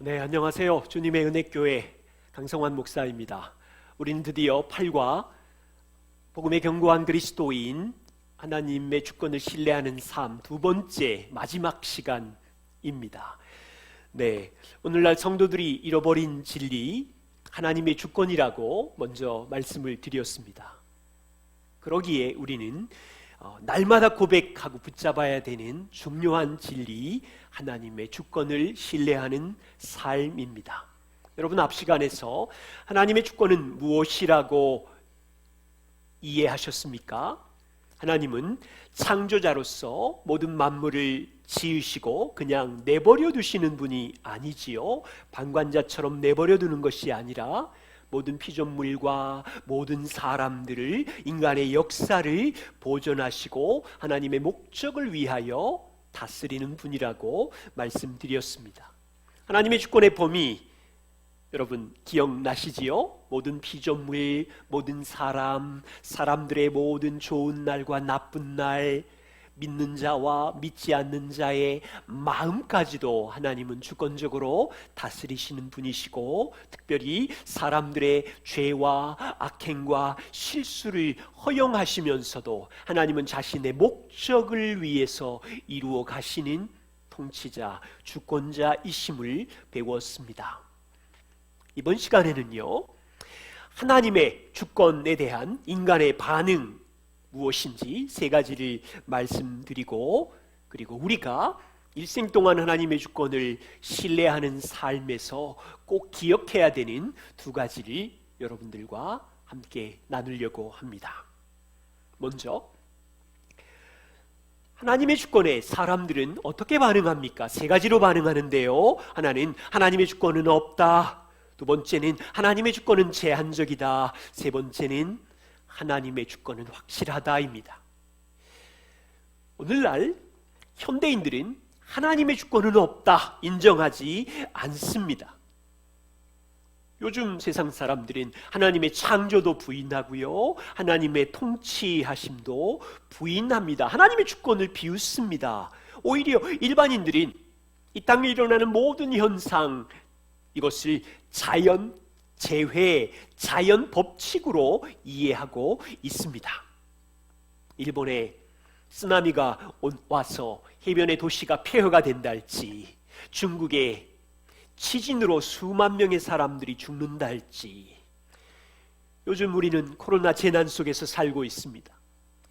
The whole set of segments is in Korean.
네, 안녕하세요. 주님의 은혜교회 강성환 목사입니다. 우리는 드디어 8과 복음의 견고한 그리스도인 하나님의 주권을 신뢰하는 삶 두 번째 마지막 시간입니다. 네, 오늘날 성도들이 잃어버린 진리 하나님의 주권이라고 먼저 말씀을 드렸습니다. 그러기에 우리는 날마다 고백하고 붙잡아야 되는 중요한 진리 하나님의 주권을 신뢰하는 삶입니다. 여러분, 앞 시간에서 하나님의 주권은 무엇이라고 이해하셨습니까? 하나님은 창조자로서 모든 만물을 지으시고 그냥 내버려 두시는 분이 아니지요. 방관자처럼 내버려 두는 것이 아니라 모든 피조물과 모든 사람들을, 인간의 역사를 보존하시고 하나님의 목적을 위하여 다스리는 분이라고 말씀드렸습니다. 하나님의 주권의 범위 여러분 기억나시지요? 모든 피조물, 모든 사람, 사람들의 모든 좋은 날과 나쁜 날, 믿는 자와 믿지 않는 자의 마음까지도 하나님은 주권적으로 다스리시는 분이시고, 특별히 사람들의 죄와 악행과 실수를 허용하시면서도 하나님은 자신의 목적을 위해서 이루어 가시는 통치자, 주권자이심을 배웠습니다. 이번 시간에는요, 하나님의 주권에 대한 인간의 반응 무엇인지 세 가지를 말씀드리고, 그리고 우리가 일생 동안 하나님의 주권을 신뢰하는 삶에서 꼭 기억해야 되는 두 가지를 여러분들과 함께 나누려고 합니다. 먼저, 하나님의 주권에 사람들은 어떻게 반응합니까? 세 가지로 반응하는데요. 하나는 하나님의 주권은 없다. 두 번째는 하나님의 주권은 제한적이다. 세 번째는 하나님의 주권은 확실하다입니다. 오늘날 현대인들은 하나님의 주권은 없다 인정하지 않습니다. 요즘 세상 사람들은 하나님의 창조도 부인하고요, 하나님의 통치하심도 부인합니다. 하나님의 주권을 비웃습니다. 오히려 일반인들은 이 땅에 일어나는 모든 현상, 이것을 자연 재회, 자연 법칙으로 이해하고 있습니다. 일본에 쓰나미가 와서 해변의 도시가 폐허가 된다 할지, 중국에 지진으로 수만 명의 사람들이 죽는다 할지, 요즘 우리는 코로나 재난 속에서 살고 있습니다.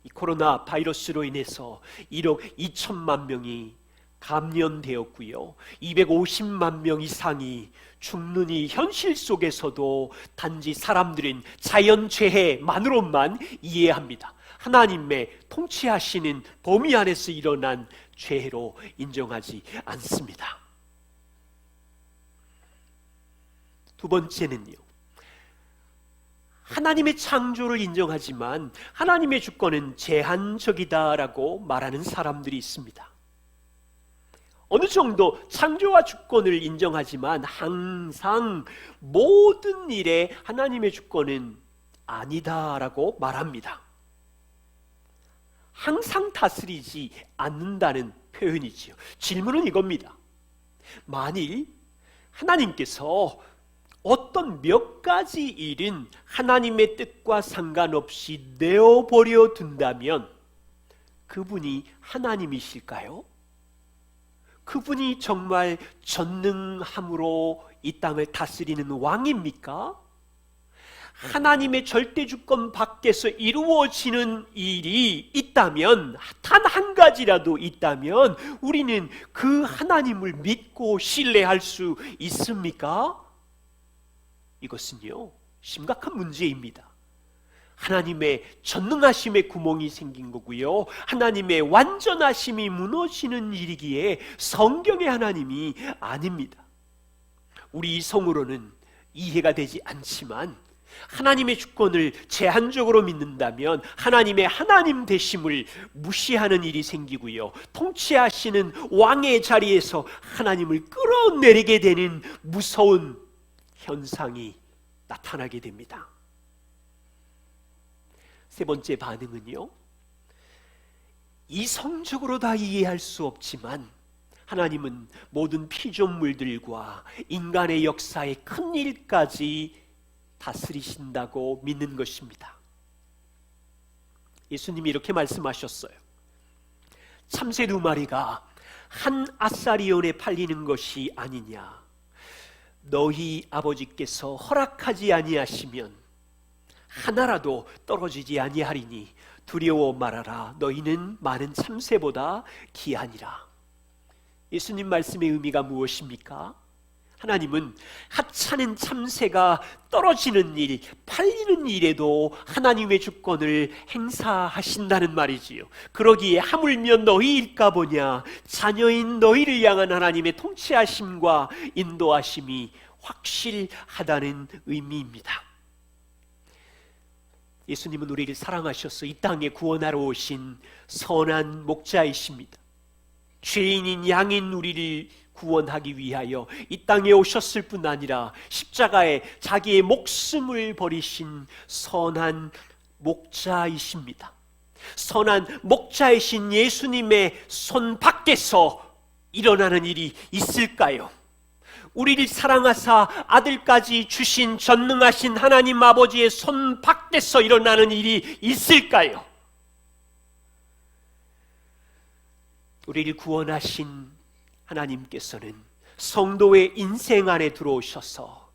이 코로나 바이러스로 인해서 1억 2천만 명이 감염되었고요, 250만 명 이상이 죽는 이 현실 속에서도 단지 사람들은 자연재해만으로만 이해합니다. 하나님의 통치하시는 범위 안에서 일어난 죄로 인정하지 않습니다. 두 번째는요, 하나님의 창조를 인정하지만 하나님의 주권은 제한적이다라고 말하는 사람들이 있습니다. 어느 정도 창조와 주권을 인정하지만 항상 모든 일에 하나님의 주권은 아니다라고 말합니다. 항상 다스리지 않는다는 표현이지요. 질문은 이겁니다. 만일 하나님께서 어떤 몇 가지 일은 하나님의 뜻과 상관없이 내어버려 둔다면 그분이 하나님이실까요? 그분이 정말 전능함으로 이 땅을 다스리는 왕입니까? 하나님의 절대 주권 밖에서 이루어지는 일이 있다면, 단 한 가지라도 있다면 우리는 그 하나님을 믿고 신뢰할 수 있습니까? 이것은요, 심각한 문제입니다. 하나님의 전능하심의 구멍이 생긴 거고요, 하나님의 완전하심이 무너지는 일이기에 성경의 하나님이 아닙니다. 우리 이성으로는 이해가 되지 않지만 하나님의 주권을 제한적으로 믿는다면 하나님의 하나님 되심을 무시하는 일이 생기고요, 통치하시는 왕의 자리에서 하나님을 끌어내리게 되는 무서운 현상이 나타나게 됩니다. 세 번째 반응은요, 이성적으로 다 이해할 수 없지만 하나님은 모든 피조물들과 인간의 역사의 큰 일까지 다스리신다고 믿는 것입니다. 예수님이 이렇게 말씀하셨어요. 참새 2마리가 한 아사리온에 팔리는 것이 아니냐. 너희 아버지께서 허락하지 아니하시면 하나라도 떨어지지 아니하리니 두려워 말하라. 너희는 많은 참새보다 귀하니라. 예수님 말씀의 의미가 무엇입니까? 하나님은 하찮은 참새가 떨어지는 일, 팔리는 일에도 하나님의 주권을 행사하신다는 말이지요. 그러기에 하물며 너희일까 보냐. 자녀인 너희를 향한 하나님의 통치하심과 인도하심이 확실하다는 의미입니다. 예수님은 우리를 사랑하셔서 이 땅에 구원하러 오신 선한 목자이십니다. 죄인인 양인 우리를 구원하기 위하여 이 땅에 오셨을 뿐 아니라 십자가에 자기의 목숨을 버리신 선한 목자이십니다. 선한 목자이신 예수님의 손 밖에서 일어나는 일이 있을까요? 우리를 사랑하사 아들까지 주신 전능하신 하나님 아버지의 손 밖에서 일어나는 일이 있을까요? 우리를 구원하신 하나님께서는 성도의 인생 안에 들어오셔서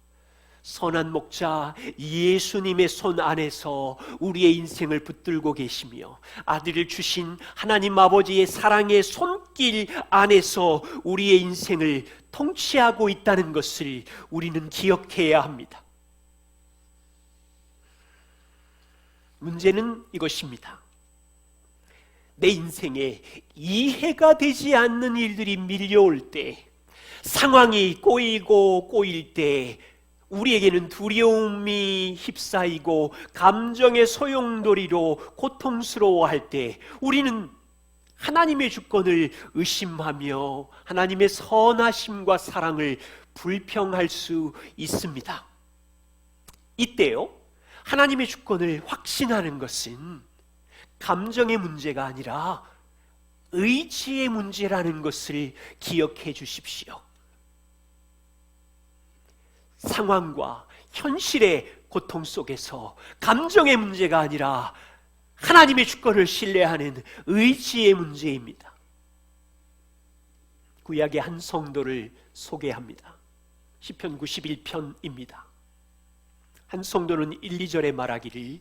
선한 목자 예수님의 손 안에서 우리의 인생을 붙들고 계시며 아들을 주신 하나님 아버지의 사랑의 손길 안에서 우리의 인생을 통치하고 있다는 것을 우리는 기억해야 합니다. 문제는 이것입니다. 내 인생에 이해가 되지 않는 일들이 밀려올 때, 상황이 꼬일 때 우리에게는 두려움이 휩싸이고 감정의 소용돌이로 고통스러워할 때 우리는 하나님의 주권을 의심하며 하나님의 선하심과 사랑을 불평할 수 있습니다. 이때요, 하나님의 주권을 확신하는 것은 감정의 문제가 아니라 의지의 문제라는 것을 기억해 주십시오. 상황과 현실의 고통 속에서 감정의 문제가 아니라 하나님의 주권을 신뢰하는 의지의 문제입니다. 구약의 한 성도를 소개합니다. 시편 91편입니다. 한 성도는 1, 2절에 말하기를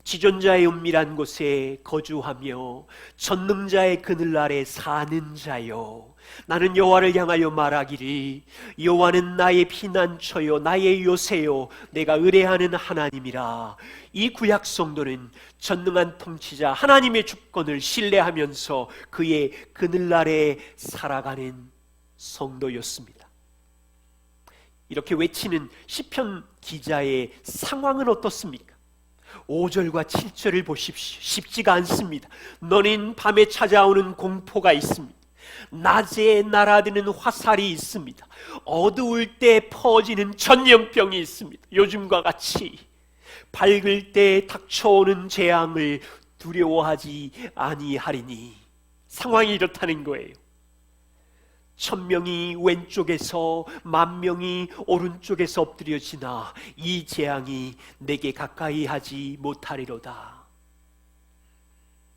지존자의 은밀한 곳에 거주하며 전능자의 그늘 아래 사는 자여, 나는 여호와를 향하여 말하기를 여호와는 나의 피난처요 나의 요새요 내가 의뢰하는 하나님이라. 이 구약 성도는 전능한 통치자 하나님의 주권을 신뢰하면서 그의 그늘 아래 살아가는 성도였습니다. 이렇게 외치는 시편 기자의 상황은 어떻습니까? 5절과 7절을 보십시오. 쉽지가 않습니다. 너는 밤에 찾아오는 공포가 있습니다. 낮에 날아드는 화살이 있습니다. 어두울 때 퍼지는 전염병이 있습니다. 요즘과 같이 밝을 때 닥쳐오는 재앙을 두려워하지 아니하리니. 상황이 이렇다는 거예요. 1000명이 왼쪽에서 10,000명이 오른쪽에서 엎드려지나 이 재앙이 내게 가까이 하지 못하리로다.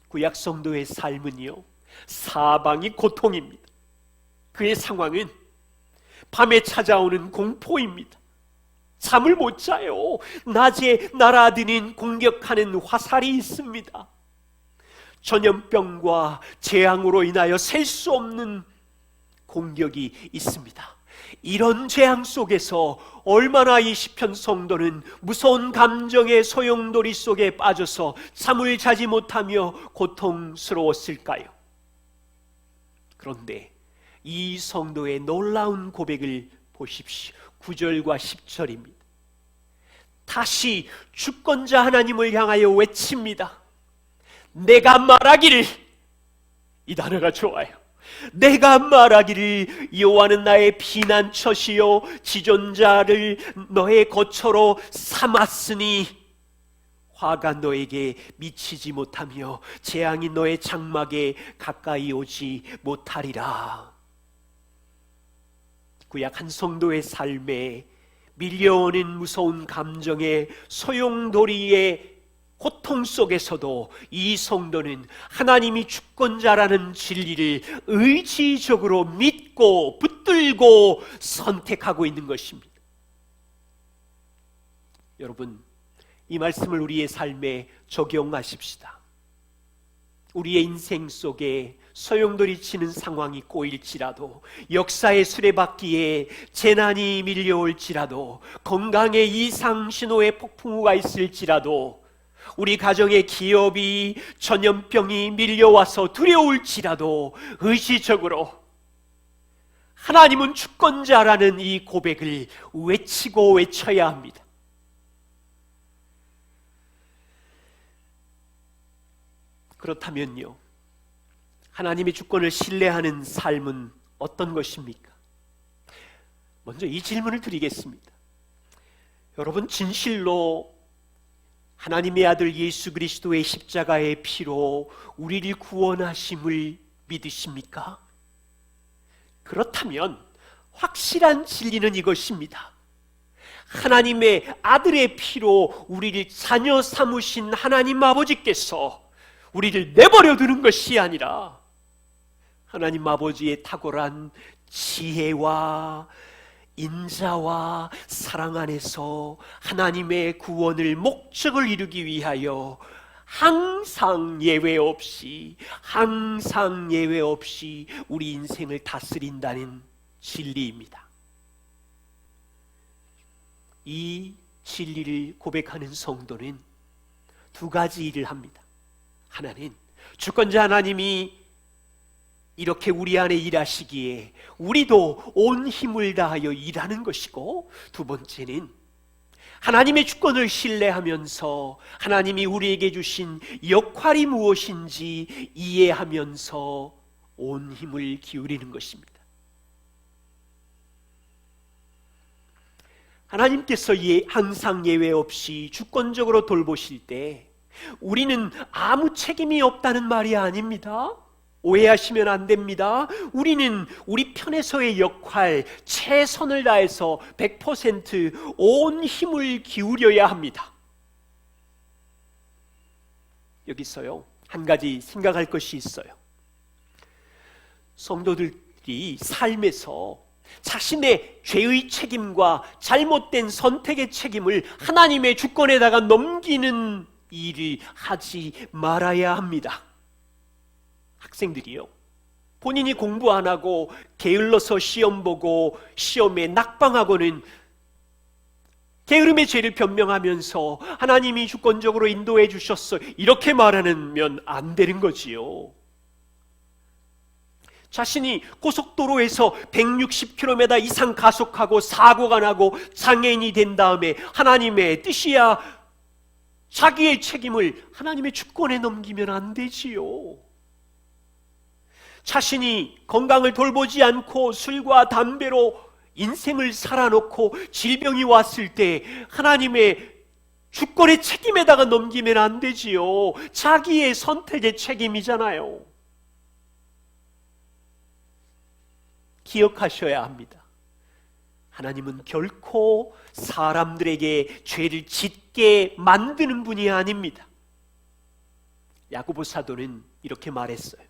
구약 성도의 삶은요, 사방이 고통입니다. 그의 상황은 밤에 찾아오는 공포입니다. 잠을 못 자요. 낮에 날아드는 공격하는 화살이 있습니다. 전염병과 재앙으로 인하여 셀 수 없는 공격이 있습니다. 이런 재앙 속에서 얼마나 이 시편 성도는 무서운 감정의 소용돌이 속에 빠져서 잠을 자지 못하며 고통스러웠을까요? 그런데 이 성도의 놀라운 고백을 보십시오. 9절과 10절입니다. 다시 주권자 하나님을 향하여 외칩니다. 내가 말하기를, 이 단어가 좋아요. 내가 말하기를 여호와는 나의 피난처시요 지존자를 너의 거처로 삼았으니 화가 너에게 미치지 못하며 재앙이 너의 장막에 가까이 오지 못하리라. 구약 한 성도의 삶에 밀려오는 무서운 감정의 소용돌이의 고통 속에서도 이 성도는 하나님이 주권자라는 진리를 의지적으로 믿고 붙들고 선택하고 있는 것입니다. 여러분, 이 말씀을 우리의 삶에 적용하십시다. 우리의 인생 속에 소용돌이 치는 상황이 꼬일지라도, 역사의 수레바퀴에 재난이 밀려올지라도, 건강에 이상 신호의 폭풍우가 있을지라도, 우리 가정의 기업이 전염병이 밀려와서 두려울지라도 의지적으로 하나님은 주권자라는 이 고백을 외치고 외쳐야 합니다. 그렇다면요, 하나님의 주권을 신뢰하는 삶은 어떤 것입니까? 먼저 이 질문을 드리겠습니다. 여러분, 진실로 하나님의 아들 예수 그리스도의 십자가의 피로 우리를 구원하심을 믿으십니까? 그렇다면 확실한 진리는 이것입니다. 하나님의 아들의 피로 우리를 자녀 삼으신 하나님 아버지께서 우리를 내버려 두는 것이 아니라 하나님 아버지의 탁월한 지혜와 인자와 사랑 안에서 하나님의 구원을 목적을 이루기 위하여 항상 예외 없이 우리 인생을 다스린다는 진리입니다. 이 진리를 고백하는 성도는 두 가지 일을 합니다. 하나는 주권자 하나님이 이렇게 우리 안에 일하시기에 우리도 온 힘을 다하여 일하는 것이고, 두 번째는 하나님의 주권을 신뢰하면서 하나님이 우리에게 주신 역할이 무엇인지 이해하면서 온 힘을 기울이는 것입니다. 하나님께서 항상 예외 없이 주권적으로 돌보실 때 우리는 아무 책임이 없다는 말이 아닙니다. 오해하시면 안 됩니다. 우리는 우리 편에서의 역할, 최선을 다해서 100% 온 힘을 기울여야 합니다. 여기서요, 한 가지 생각할 것이 있어요. 성도들이 삶에서 자신의 죄의 책임과 잘못된 선택의 책임을 하나님의 주권에다가 넘기는 일을 하지 말아야 합니다. 학생들이요, 본인이 공부 안 하고 게을러서 시험 보고 시험에 낙방하고는 게으름의 죄를 변명하면서 하나님이 주권적으로 인도해 주셨어, 이렇게 말하면 안 되는 거지요. 자신이 고속도로에서 160km 이상 가속하고 사고가 나고 장애인이 된 다음에 하나님의 뜻이야 자기의 책임을 하나님의 주권에 넘기면 안 되지요. 자신이 건강을 돌보지 않고 술과 담배로 인생을 살아놓고 질병이 왔을 때 하나님의 주권의 책임에다가 넘기면 안 되지요. 자기의 선택의 책임이잖아요. 기억하셔야 합니다. 하나님은 결코 사람들에게 죄를 짓게 만드는 분이 아닙니다. 야고보 사도는 이렇게 말했어요.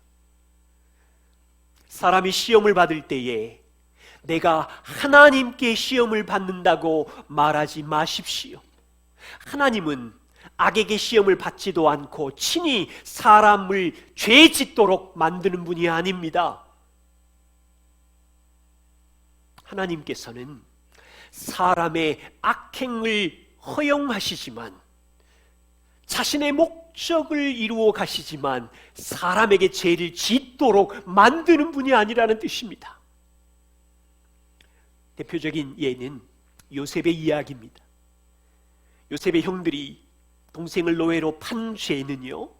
사람이 시험을 받을 때에 내가 하나님께 시험을 받는다고 말하지 마십시오. 하나님은 악에게 시험을 받지도 않고 친히 사람을 죄 짓도록 만드는 분이 아닙니다. 하나님께서는 사람의 악행을 허용하시지만, 자신의 목적을 이루어 가시지만 사람에게 죄를 짓도록 만드는 분이 아니라는 뜻입니다. 대표적인 예는 요셉의 이야기입니다. 요셉의 형들이 동생을 노예로 판 죄는요,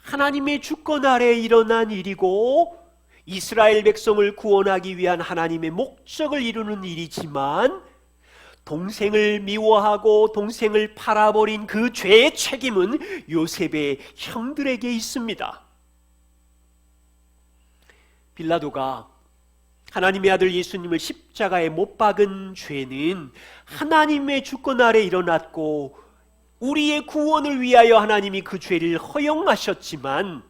하나님의 주권 아래에 일어난 일이고 이스라엘 백성을 구원하기 위한 하나님의 목적을 이루는 일이지만 동생을 미워하고 동생을 팔아버린 그 죄의 책임은 요셉의 형들에게 있습니다. 빌라도가 하나님의 아들 예수님을 십자가에 못 박은 죄는 하나님의 주권 아래 일어났고 우리의 구원을 위하여 하나님이 그 죄를 허용하셨지만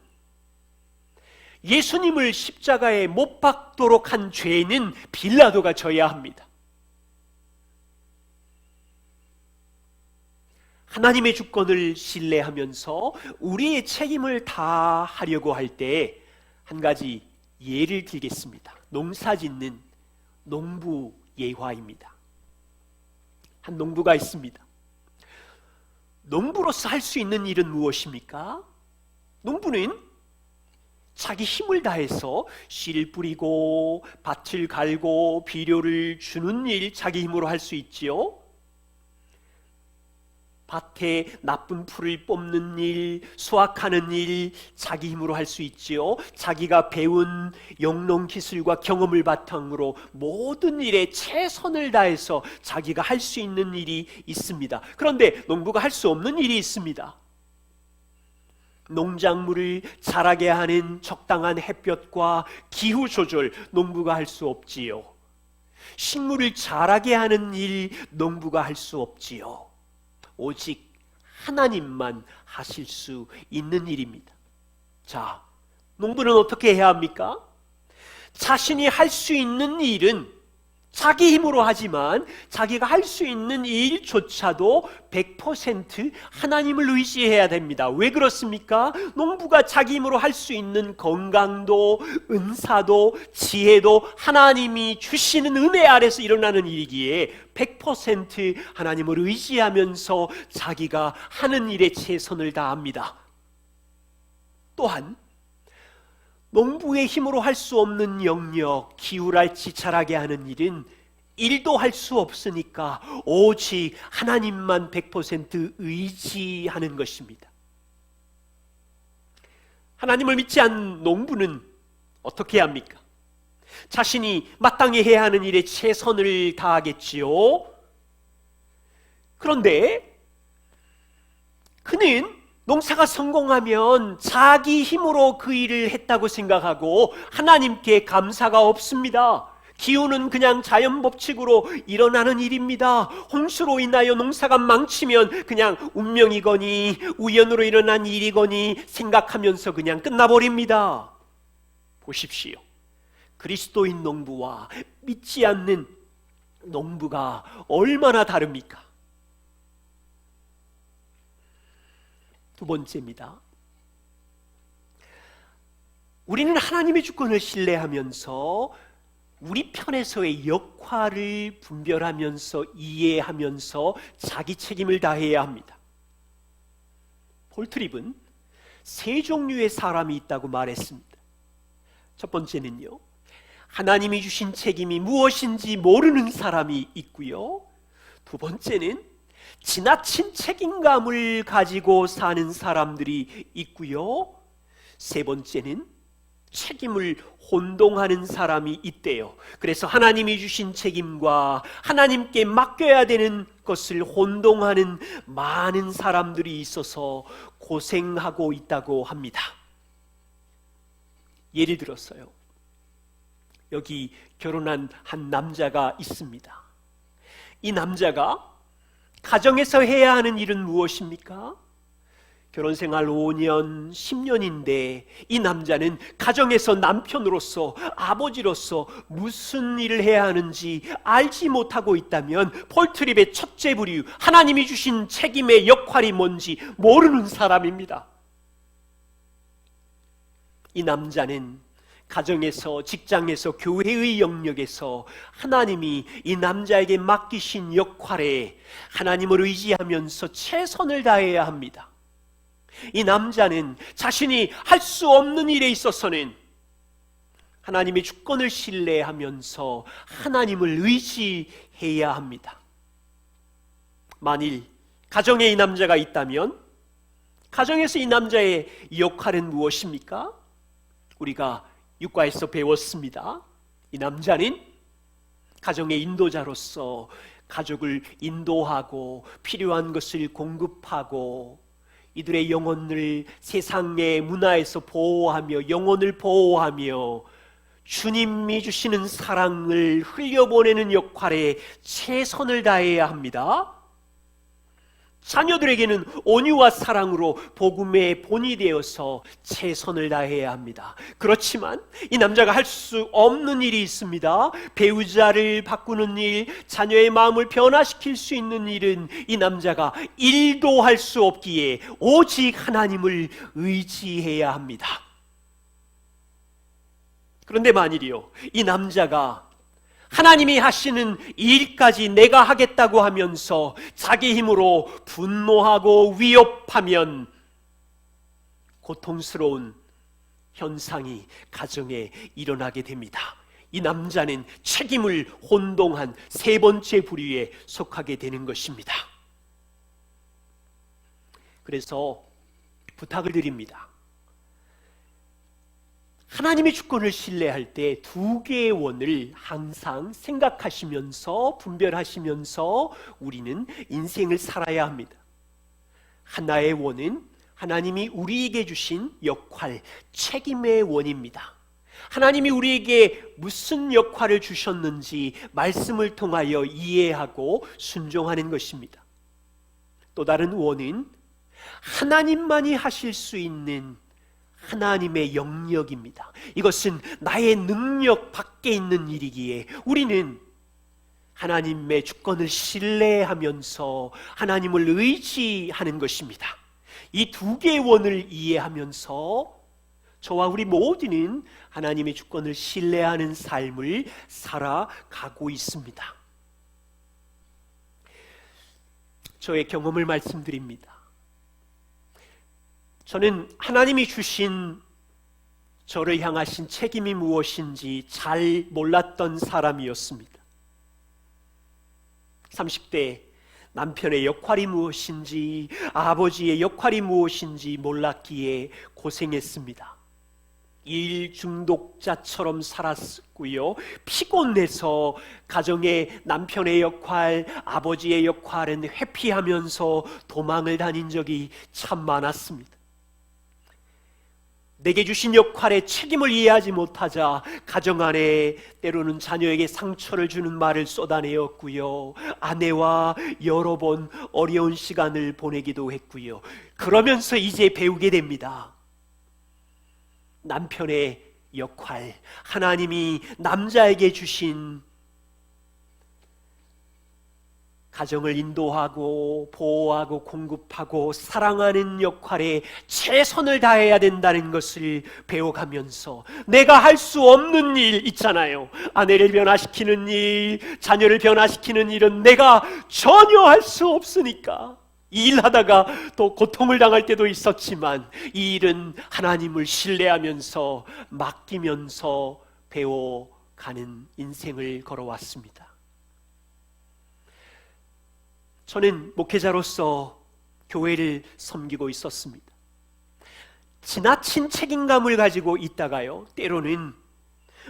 예수님을 십자가에 못 박도록 한 죄는 빌라도가 져야 합니다. 하나님의 주권을 신뢰하면서 우리의 책임을 다하려고 할 때 한 가지 예를 들겠습니다. 농사 짓는 농부 예화입니다. 한 농부가 있습니다. 농부로서 할 수 있는 일은 무엇입니까? 농부는 자기 힘을 다해서 씨를 뿌리고 밭을 갈고 비료를 주는 일 자기 힘으로 할 수 있지요. 밭에 나쁜 풀을 뽑는 일, 수확하는 일 자기 힘으로 할 수 있지요. 자기가 배운 영농 기술과 경험을 바탕으로 모든 일에 최선을 다해서 자기가 할 수 있는 일이 있습니다. 그런데 농부가 할 수 없는 일이 있습니다. 농작물을 자라게 하는 적당한 햇볕과 기후 조절 농부가 할 수 없지요. 식물을 자라게 하는 일 농부가 할 수 없지요. 오직 하나님만 하실 수 있는 일입니다. 자, 농부는 어떻게 해야 합니까? 자신이 할 수 있는 일은 자기 힘으로 하지만 자기가 할 수 있는 일조차도 100% 하나님을 의지해야 됩니다. 왜 그렇습니까? 농부가 자기 힘으로 할 수 있는 건강도 은사도 지혜도 하나님이 주시는 은혜 아래서 일어나는 일이기에 100% 하나님을 의지하면서 자기가 하는 일에 최선을 다합니다. 또한 농부의 힘으로 할 수 없는 영역, 기울알치 자라게 하는 일은 일도 할 수 없으니까 오직 하나님만 100% 의지하는 것입니다. 하나님을 믿지 않는 농부는 어떻게 합니까? 자신이 마땅히 해야 하는 일에 최선을 다하겠지요. 그런데 그는 농사가 성공하면 자기 힘으로 그 일을 했다고 생각하고 하나님께 감사가 없습니다. 기후는 그냥 자연 법칙으로 일어나는 일입니다. 홍수로 인하여 농사가 망치면 그냥 운명이거니 우연으로 일어난 일이거니 생각하면서 그냥 끝나버립니다. 보십시오. 그리스도인 농부와 믿지 않는 농부가 얼마나 다릅니까? 두 번째입니다. 우리는 하나님의 주권을 신뢰하면서 우리 편에서의 역할을 분별하면서 이해하면서 자기 책임을 다해야 합니다. 폴 트립은 세 종류의 사람이 있다고 말했습니다. 첫 번째는요, 하나님이 주신 책임이 무엇인지 모르는 사람이 있고요. 두 번째는 지나친 책임감을 가지고 사는 사람들이 있고요. 세 번째는 책임을 혼동하는 사람이 있대요. 그래서 하나님이 주신 책임과 하나님께 맡겨야 되는 것을 혼동하는 많은 사람들이 있어서 고생하고 있다고 합니다. 예를 들어서요, 여기 결혼한 한 남자가 있습니다. 이 남자가 가정에서 해야 하는 일은 무엇입니까? 결혼생활 5년, 10년인데 이 남자는 가정에서 남편으로서 아버지로서 무슨 일을 해야 하는지 알지 못하고 있다면 폴 트립의 첫째 부류, 하나님이 주신 책임의 역할이 뭔지 모르는 사람입니다. 이 남자는 가정에서, 직장에서, 교회의 영역에서 하나님이 이 남자에게 맡기신 역할에 하나님을 의지하면서 최선을 다해야 합니다. 이 남자는 자신이 할 수 없는 일에 있어서는 하나님의 주권을 신뢰하면서 하나님을 의지해야 합니다. 만일 가정에 이 남자가 있다면 가정에서 이 남자의 역할은 무엇입니까? 우리가 육과에서 배웠습니다. 이 남자는 가정의 인도자로서 가족을 인도하고 필요한 것을 공급하고 이들의 영혼을 세상의 문화에서 보호하며 영혼을 보호하며 주님이 주시는 사랑을 흘려보내는 역할에 최선을 다해야 합니다. 자녀들에게는 온유와 사랑으로 복음의 본이 되어서 최선을 다해야 합니다. 그렇지만 이 남자가 할 수 없는 일이 있습니다. 배우자를 바꾸는 일, 자녀의 마음을 변화시킬 수 있는 일은 이 남자가 일도 할 수 없기에 오직 하나님을 의지해야 합니다. 그런데 만일이요, 이 남자가 하나님이 하시는 일까지 내가 하겠다고 하면서 자기 힘으로 분노하고 위협하면 고통스러운 현상이 가정에 일어나게 됩니다. 이 남자는 책임을 혼동한 세 번째 부류에 속하게 되는 것입니다. 그래서 부탁을 드립니다. 하나님의 주권을 신뢰할 때 두 개의 원을 항상 생각하시면서 분별하시면서 우리는 인생을 살아야 합니다. 하나의 원은 하나님이 우리에게 주신 역할, 책임의 원입니다. 하나님이 우리에게 무슨 역할을 주셨는지 말씀을 통하여 이해하고 순종하는 것입니다. 또 다른 원은 하나님만이 하실 수 있는 하나님의 영역입니다. 이것은 나의 능력 밖에 있는 일이기에 우리는 하나님의 주권을 신뢰하면서 하나님을 의지하는 것입니다. 이 두 개의 원을 이해하면서 저와 우리 모두는 하나님의 주권을 신뢰하는 삶을 살아가고 있습니다. 저의 경험을 말씀드립니다. 저는 하나님이 주신 저를 향하신 책임이 무엇인지 잘 몰랐던 사람이었습니다. 30대 남편의 역할이 무엇인지, 아버지의 역할이 무엇인지 몰랐기에 고생했습니다. 일 중독자처럼 살았고요. 피곤해서 가정의 남편의 역할, 아버지의 역할은 회피하면서 도망을 다닌 적이 참 많았습니다. 내게 주신 역할의 책임을 이해하지 못하자 가정 안에 때로는 자녀에게 상처를 주는 말을 쏟아내었고요. 아내와 여러 번 어려운 시간을 보내기도 했고요. 그러면서 이제 배우게 됩니다. 남편의 역할, 하나님이 남자에게 주신 가정을 인도하고 보호하고 공급하고 사랑하는 역할에 최선을 다해야 된다는 것을 배워가면서 내가 할 수 없는 일 있잖아요. 아내를 변화시키는 일, 자녀를 변화시키는 일은 내가 전혀 할 수 없으니까 일하다가 또 고통을 당할 때도 있었지만 이 일은 하나님을 신뢰하면서 맡기면서 배워가는 인생을 걸어왔습니다. 저는 목회자로서 교회를 섬기고 있었습니다. 지나친 책임감을 가지고 있다가요, 때로는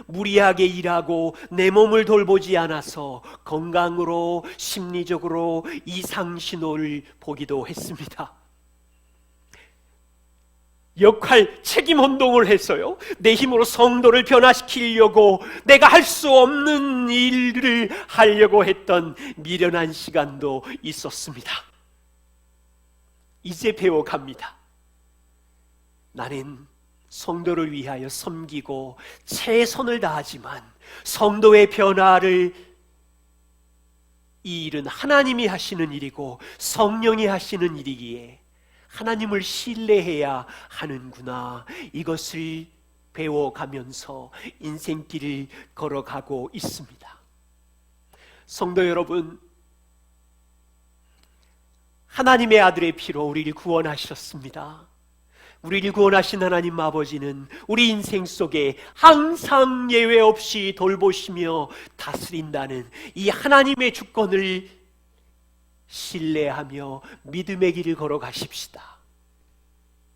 무리하게 일하고 내 몸을 돌보지 않아서 건강으로 심리적으로 이상 신호를 보기도 했습니다. 역할, 책임 혼동을 해서요, 내 힘으로 성도를 변화시키려고 내가 할 수 없는 일을 하려고 했던 미련한 시간도 있었습니다. 이제 배워갑니다. 나는 성도를 위하여 섬기고 최선을 다하지만 성도의 변화를, 이 일은 하나님이 하시는 일이고 성령이 하시는 일이기에 하나님을 신뢰해야 하는구나, 이것을 배워가면서 인생길을 걸어가고 있습니다. 성도 여러분, 하나님의 아들의 피로 우리를 구원하셨습니다. 우리를 구원하신 하나님 아버지는 우리 인생 속에 항상 예외 없이 돌보시며 다스린다는 이 하나님의 주권을 신뢰하며 믿음의 길을 걸어가십시다.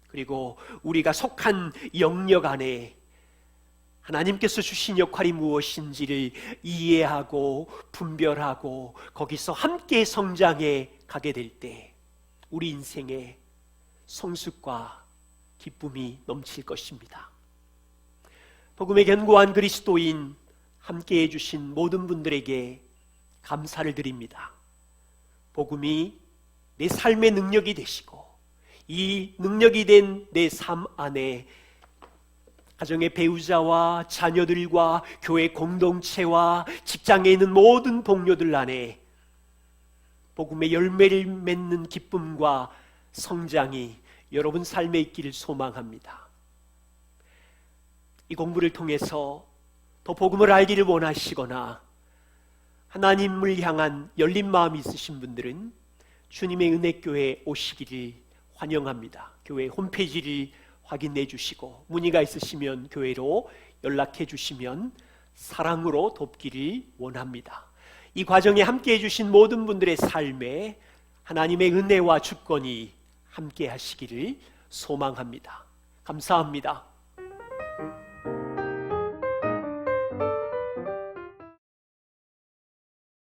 그리고 우리가 속한 영역 안에 하나님께서 주신 역할이 무엇인지를 이해하고 분별하고 거기서 함께 성장해 가게 될 때 우리 인생에 성숙과 기쁨이 넘칠 것입니다. 복음에 견고한 그리스도인 함께 해주신 모든 분들에게 감사를 드립니다. 복음이 내 삶의 능력이 되시고 이 능력이 된 내 삶 안에 가정의 배우자와 자녀들과 교회 공동체와 직장에 있는 모든 동료들 안에 복음의 열매를 맺는 기쁨과 성장이 여러분 삶에 있기를 소망합니다. 이 공부를 통해서 더 복음을 알기를 원하시거나 하나님을 향한 열린 마음이 있으신 분들은 주님의 은혜교회에 오시기를 환영합니다. 교회 홈페이지를 확인해 주시고 문의가 있으시면 교회로 연락해 주시면 사랑으로 돕기를 원합니다. 이 과정에 함께 해주신 모든 분들의 삶에 하나님의 은혜와 주권이 함께 하시기를 소망합니다. 감사합니다.